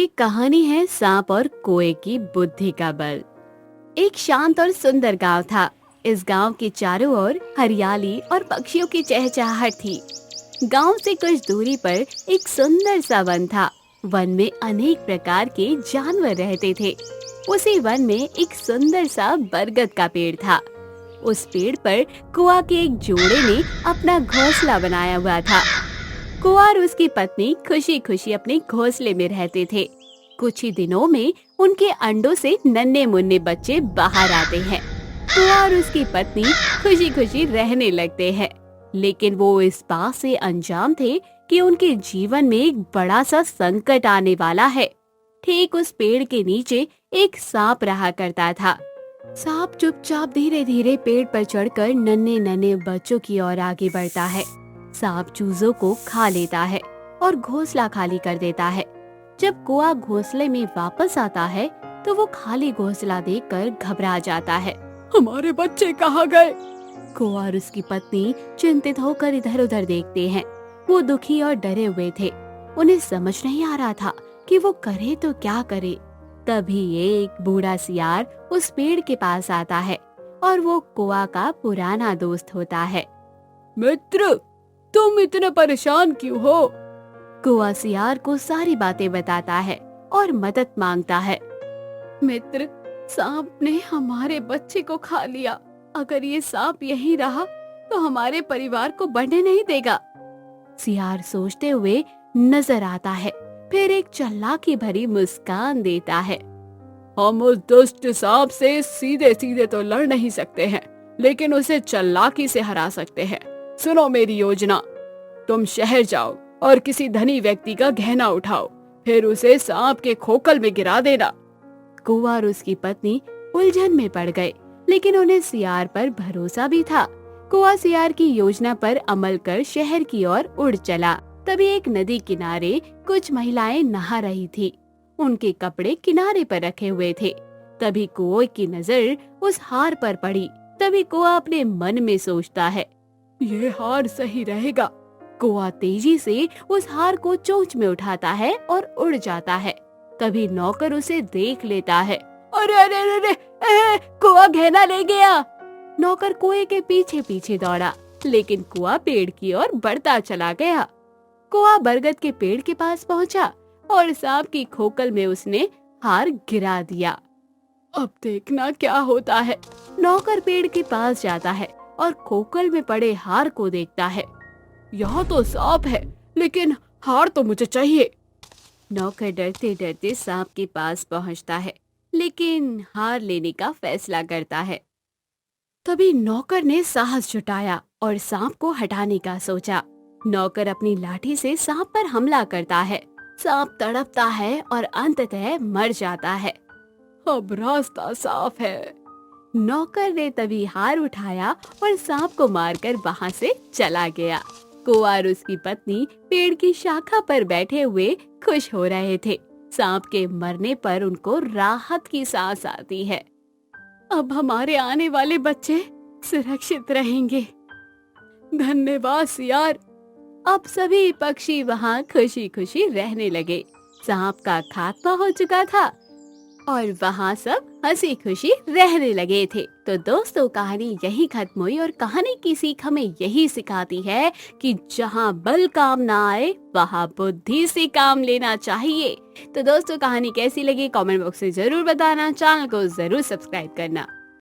ये कहानी है सांप और कोए की बुद्धि का बल। एक शांत और सुंदर गांव था। इस गांव के चारों ओर हरियाली और पक्षियों की चहचहाहट थी। गांव से कुछ दूरी पर एक सुंदर सा वन था। वन में अनेक प्रकार के जानवर रहते थे। उसी वन में एक सुंदर सा बरगद का पेड़ था। उस पेड़ पर कुआ के एक जोड़े ने अपना घोंसला बनाया हुआ था। कुआ और उसकी पत्नी खुशी खुशी अपने घोंसले में रहते थे। कुछ ही दिनों में उनके अंडों से नन्हे मुन्ने बच्चे बाहर आते हैं। कुआ और उसकी पत्नी खुशी खुशी रहने लगते हैं, लेकिन वो इस बात से अनजान थे कि उनके जीवन में एक बड़ा सा संकट आने वाला है। ठीक उस पेड़ के नीचे एक सांप रहा करता था। सांप चुपचाप धीरे धीरे पेड़ पर चढ़कर नन्हे नन्हे बच्चों की ओर आगे बढ़ता है। सांप चूजों को खा लेता है और घोंसला खाली कर देता है। जब कुआ घोंसले में वापस आता है तो वो खाली घोंसला देखकर घबरा जाता है। हमारे बच्चे कहाँ गए? कुआ और उसकी पत्नी चिंतित होकर इधर उधर देखते हैं। वो दुखी और डरे हुए थे। उन्हें समझ नहीं आ रहा था कि वो करे तो क्या करे। तभी एक बूढ़ा सियार उस पेड़ के पास आता है और वो कुआ का पुराना दोस्त होता है। मित्र, तुम इतने परेशान क्यों हो? कुआ सियार को सारी बातें बताता है और मदद मांगता है। मित्र, सांप ने हमारे बच्चे को खा लिया। अगर ये सांप यहीं रहा तो हमारे परिवार को बढ़ने नहीं देगा। सियार सोचते हुए नजर आता है, फिर एक चालाकी भरी मुस्कान देता है। हम उस दुष्ट सांप से सीधे सीधे तो लड़ नहीं सकते हैं, लेकिन उसे चालाकी से हरा सकते हैं। सुनो मेरी योजना। तुम शहर जाओ और किसी धनी व्यक्ति का गहना उठाओ, फिर उसे सांप के खोखल में गिरा देना। कुआ और उसकी पत्नी उलझन में पड़ गए, लेकिन उन्हें सियार पर भरोसा भी था। कुआ सियार की योजना पर अमल कर शहर की ओर उड़ चला। तभी एक नदी किनारे कुछ महिलाएं नहा रही थी। उनके कपड़े किनारे पर रखे हुए थे। तभी कुओं की नजर उस हार पर पड़ी। तभी कुआ अपने मन में सोचता है, ये हार सही रहेगा। कुआ तेजी से उस हार को चोंच में उठाता है और उड़ जाता है। तभी नौकर उसे देख लेता है। अरे अरे अरे, अरे कुआ गहना ले गया। नौकर कुएं के पीछे पीछे दौड़ा, लेकिन कुआ पेड़ की ओर बढ़ता चला गया। कुआ बरगद के पेड़ के पास पहुंचा और सांप की खोखल में उसने हार गिरा दिया। अब देखना क्या होता है। नौकर पेड़ के पास जाता है और खोखल में पड़े हार को देखता है। यहाँ तो सांप है, लेकिन हार तो मुझे चाहिए। नौकर डरते डरते सांप के पास पहुँचता है, लेकिन हार लेने का फैसला करता है। तभी नौकर ने साहस जुटाया और सांप को हटाने का सोचा। नौकर अपनी लाठी से सांप पर हमला करता है। सांप तड़पता है और अंततः मर जाता है। अब रास्ता साफ है। नौकर ने तभी हार उठाया और सांप को मारकर वहां से चला गया। कुआ और उसकी पत्नी पेड़ की शाखा पर बैठे हुए खुश हो रहे थे। सांप के मरने पर उनको राहत की सांस आती है। अब हमारे आने वाले बच्चे सुरक्षित रहेंगे। धन्यवाद सियार। अब सभी पक्षी वहाँ खुशी खुशी रहने लगे। सांप का खात्मा हो चुका था और वहाँ सब हंसी खुशी रहने लगे थे। तो दोस्तों, कहानी यही खत्म हुई और कहानी की सीख हमें यही सिखाती है कि जहाँ बल काम ना आए वहाँ बुद्धि से काम लेना चाहिए। तो दोस्तों, कहानी कैसी लगी कमेंट बॉक्स में जरूर बताना। चैनल को जरूर सब्सक्राइब करना।